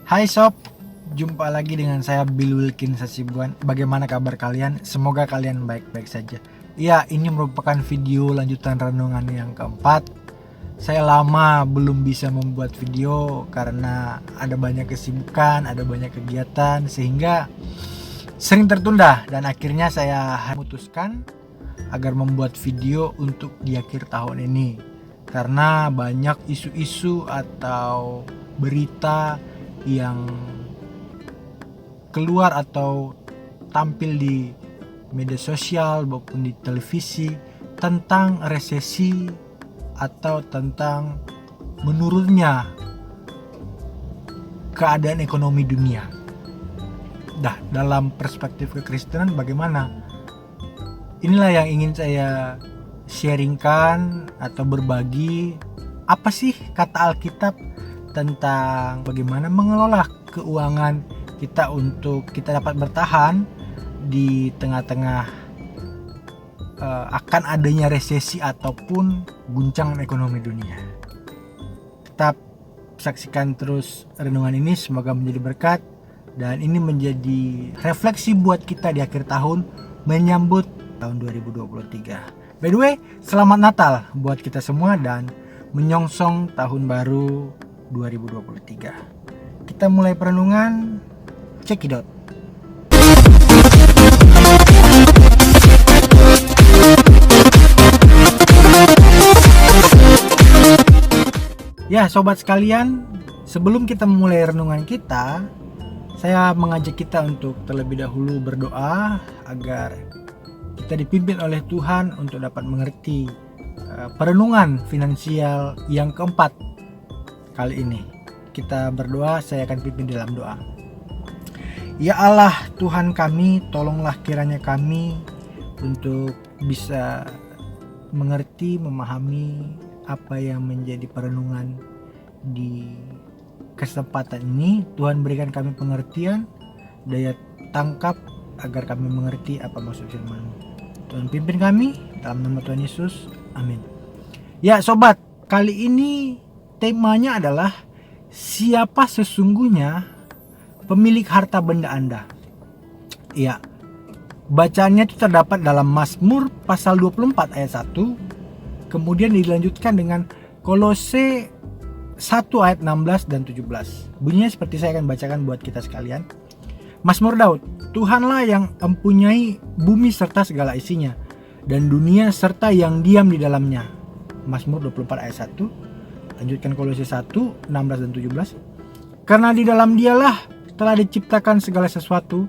Hai sob, jumpa lagi dengan saya Bill Wilkin Sasibuan. Bagaimana kabar kalian? Semoga kalian baik-baik saja. Ya, ini merupakan video lanjutan renungan yang keempat. Saya lama belum bisa membuat video karena ada banyak kesibukan, ada banyak kegiatan, sehingga sering tertunda. Dan akhirnya saya memutuskan agar membuat video untuk di akhir tahun ini, karena banyak isu-isu atau berita yang keluar atau tampil di media sosial maupun di televisi tentang resesi atau tentang menurunnya keadaan ekonomi dunia. Dalam perspektif kekristenan bagaimana? Inilah yang ingin saya sharingkan atau berbagi. Apa sih kata Alkitab tentang bagaimana mengelola keuangan kita untuk kita dapat bertahan di tengah-tengah akan adanya resesi ataupun guncangan ekonomi dunia. Tetap saksikan terus renungan ini, semoga menjadi berkat dan ini menjadi refleksi buat kita di akhir tahun menyambut tahun 2023. By the way, selamat Natal buat kita semua dan menyongsong tahun baru 2023. Kita mulai perenungan, cekidot. Ya sobat sekalian, sebelum kita memulai renungan kita, saya mengajak kita untuk terlebih dahulu berdoa agar kita dipimpin oleh Tuhan untuk dapat mengerti perenungan finansial yang keempat kali ini. Kita berdoa, saya akan pimpin dalam doa. Ya Allah Tuhan kami, tolonglah kiranya kami untuk bisa mengerti, memahami apa yang menjadi perenungan di kesempatan ini. Tuhan berikan kami pengertian, daya tangkap agar kami mengerti apa maksud firman-Mu. Tuhan pimpin kami dalam nama Tuhan Yesus. Amin. Ya sobat, kali ini temanya adalah siapa sesungguhnya pemilik harta benda Anda. Ya, bacaannya itu terdapat dalam Mazmur pasal 24 ayat 1. Kemudian dilanjutkan dengan Kolose 1 ayat 16 dan 17. Bunyinya seperti saya akan bacakan buat kita sekalian. Mazmur Daud, Tuhanlah yang mempunyai bumi serta segala isinya, dan dunia serta yang diam di dalamnya. Mazmur 24 ayat 1. Lanjutkan Kolose 1, 16 dan 17. Karena di dalam dialah telah diciptakan segala sesuatu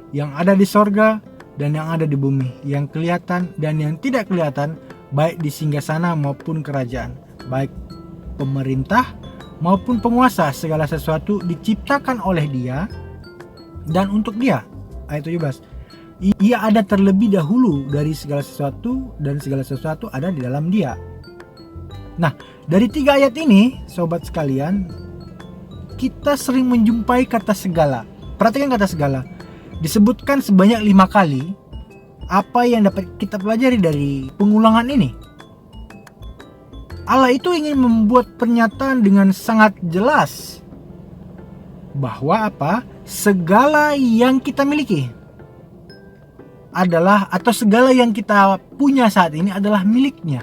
yang ada di sorga dan yang ada di bumi, yang kelihatan dan yang tidak kelihatan, baik di singgasana maupun kerajaan, baik pemerintah maupun penguasa. Segala sesuatu diciptakan oleh Dia dan untuk Dia. Ayat 17. Ia ada terlebih dahulu dari segala sesuatu dan segala sesuatu ada di dalam Dia. Nah, dari 3 ayat ini, sobat sekalian, kita sering menjumpai kata segala. Perhatikan kata segala. Disebutkan sebanyak 5 kali. Apa yang dapat kita pelajari dari pengulangan ini? Allah itu ingin membuat pernyataan dengan sangat jelas bahwa apa? Segala yang kita miliki adalah, atau segala yang kita punya saat ini adalah miliknya,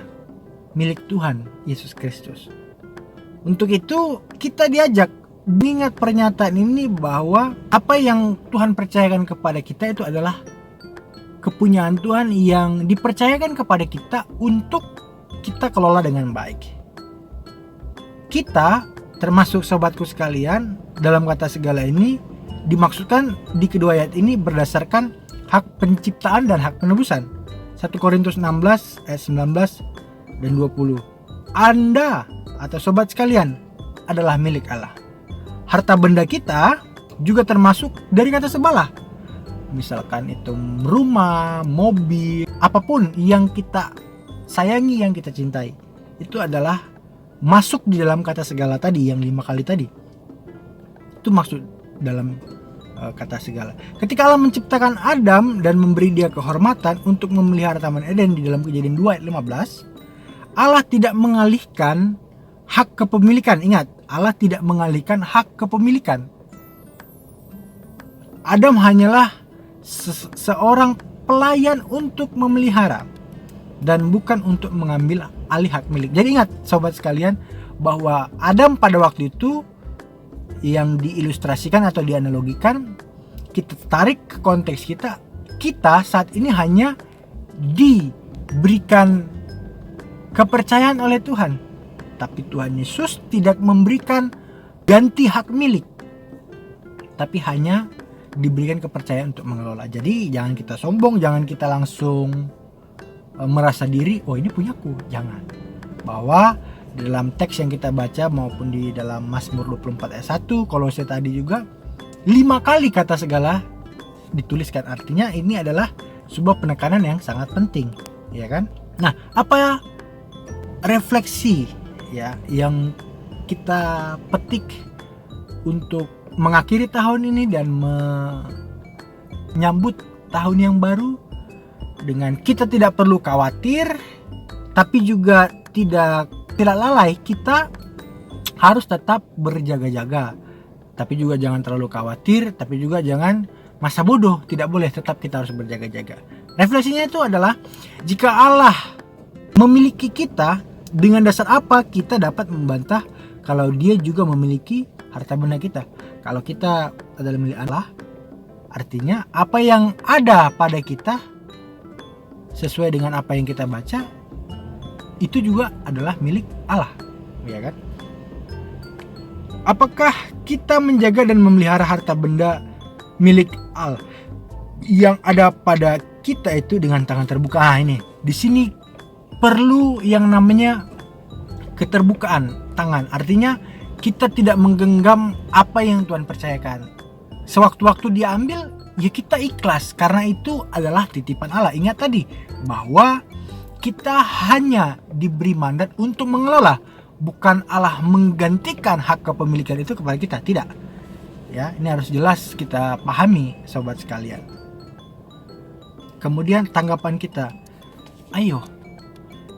milik Tuhan Yesus Kristus. Untuk itu kita diajak mengingat pernyataan ini bahwa apa yang Tuhan percayakan kepada kita itu adalah kepunyaan Tuhan yang dipercayakan kepada kita untuk kita kelola dengan baik. Kita, termasuk sobatku sekalian, dalam kata segala ini dimaksudkan di kedua ayat ini berdasarkan hak penciptaan dan hak penebusan. 1 Korintus 16 ayat 19 dan 20. Anda atau sobat sekalian adalah milik Allah. Harta benda kita juga termasuk dari kata sebalah. Misalkan itu rumah, mobil, apapun yang kita sayangi, yang kita cintai, itu adalah masuk di dalam kata segala tadi, yang 5 kali tadi. Itu maksud dalam kata segala. Ketika Allah menciptakan Adam dan memberi dia kehormatan untuk memelihara Taman Eden di dalam Kejadian 2 ayat 15, Allah tidak mengalihkan hak kepemilikan. Ingat, Allah tidak mengalihkan hak kepemilikan. Adam hanyalah seorang pelayan untuk memelihara dan bukan untuk mengambil alih hak milik. Jadi ingat sobat sekalian, bahwa Adam pada waktu itu yang diilustrasikan atau dianalogikan, kita tarik ke konteks kita saat ini hanya diberikan kepercayaan oleh Tuhan, tapi Tuhan Yesus tidak memberikan ganti hak milik, tapi hanya diberikan kepercayaan untuk mengelola. Jadi jangan kita sombong, jangan kita langsung merasa diri, oh ini punyaku. Jangan. Bahwa dalam teks yang kita baca maupun di dalam Mazmur 24 ayat 1, Kolose tadi juga 5 kali kata segala dituliskan. Artinya ini adalah sebuah penekanan yang sangat penting, ya kan? Nah, apa refleksi ya yang kita petik untuk mengakhiri tahun ini dan menyambut tahun yang baru dengan kita tidak perlu khawatir, tapi juga tidak lalai. Kita harus tetap berjaga-jaga, tapi juga jangan terlalu khawatir, tapi juga jangan masa bodoh. Tidak boleh, tetap kita harus berjaga-jaga. Refleksinya itu adalah, jika Allah memiliki kita, dengan dasar apa kita dapat membantah kalau Dia juga memiliki harta benda kita? Kalau kita adalah milik Allah, artinya apa yang ada pada kita sesuai dengan apa yang kita baca, itu juga adalah milik Allah, ya kan? Apakah kita menjaga dan memelihara harta benda milik Allah yang ada pada kita itu dengan tangan terbuka? Ini di sini perlu yang namanya keterbukaan tangan. Artinya kita tidak menggenggam apa yang Tuhan percayakan. Sewaktu-waktu Dia ambil, ya kita ikhlas, karena itu adalah titipan Allah. Ingat tadi bahwa kita hanya diberi mandat untuk mengelola, bukan Allah menggantikan hak kepemilikan itu kepada kita. Tidak. Ya, ini harus jelas kita pahami, sobat sekalian. Kemudian tanggapan kita, ayo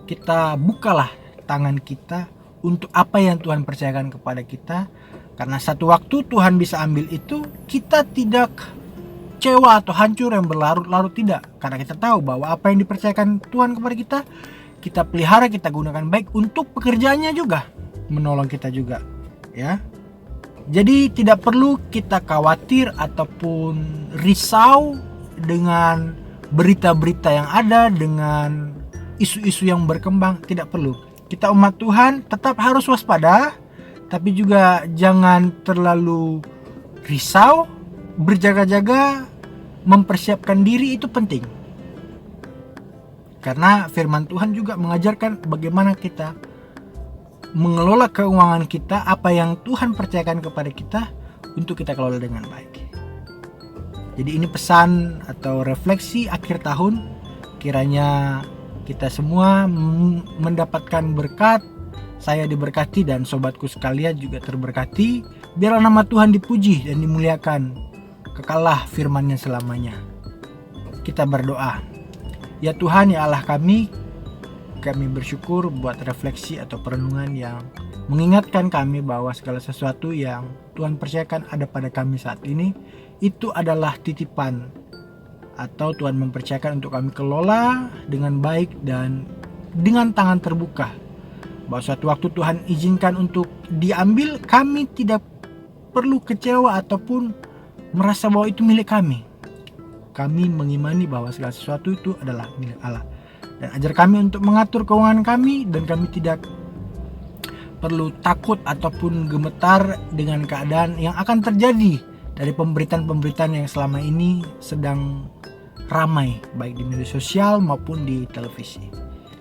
kita bukalah tangan kita untuk apa yang Tuhan percayakan kepada kita, karena satu waktu Tuhan bisa ambil itu, kita tidak kecewa atau hancur yang berlarut-larut, tidak, karena kita tahu bahwa apa yang dipercayakan Tuhan kepada kita pelihara, kita gunakan baik untuk pekerjaannya juga, menolong kita juga, ya. Jadi tidak perlu kita khawatir ataupun risau dengan berita-berita yang ada, dengan isu-isu yang berkembang. Tidak perlu. Kita umat Tuhan tetap harus waspada, tapi juga jangan terlalu risau. Berjaga-jaga, mempersiapkan diri itu penting. Karena firman Tuhan juga mengajarkan bagaimana kita mengelola keuangan kita, apa yang Tuhan percayakan kepada kita untuk kita kelola dengan baik. Jadi ini pesan atau refleksi akhir tahun, kiranya kita semua mendapatkan berkat, saya diberkati dan sobatku sekalian juga terberkati. Biarlah nama Tuhan dipuji dan dimuliakan, kekallah firman-Nya selamanya. Kita berdoa. Ya Tuhan, ya Allah kami bersyukur buat refleksi atau perenungan yang mengingatkan kami bahwa segala sesuatu yang Tuhan percayakan ada pada kami saat ini, itu adalah titipan atau Tuhan mempercayakan untuk kami kelola dengan baik dan dengan tangan terbuka. Bahwa suatu waktu Tuhan izinkan untuk diambil, kami tidak perlu kecewa ataupun merasa bahwa itu milik kami. Kami mengimani bahwa segala sesuatu itu adalah milik Allah. Dan ajar kami untuk mengatur keuangan kami, dan kami tidak perlu takut ataupun gemetar dengan keadaan yang akan terjadi dari pemberitaan-pemberitaan yang selama ini sedang ramai, baik di media sosial maupun di televisi.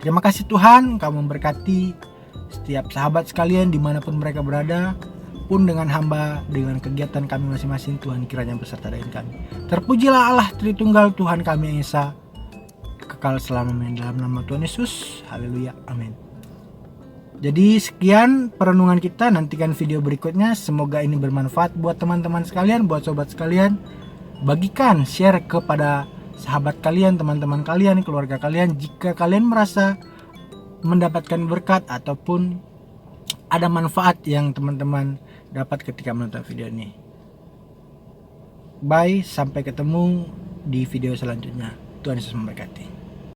Terima kasih Tuhan, Kau memberkati setiap sahabat sekalian dimanapun mereka berada, pun dengan hamba, dengan kegiatan kami masing-masing, Tuhan kiranya beserta dengan kami. Terpujilah Allah Tritunggal Tuhan kami yang Esa, kekal selamanya, dalam nama Tuhan Yesus. Haleluya, amin. Jadi sekian perenungan kita, nantikan video berikutnya. Semoga ini bermanfaat buat teman-teman sekalian, buat sobat sekalian. Bagikan, share kepada sahabat kalian, teman-teman kalian, keluarga kalian, jika kalian merasa mendapatkan berkat ataupun ada manfaat yang teman-teman dapat ketika menonton video ini. Bye, sampai ketemu di video selanjutnya. Tuhan Yesus memberkati.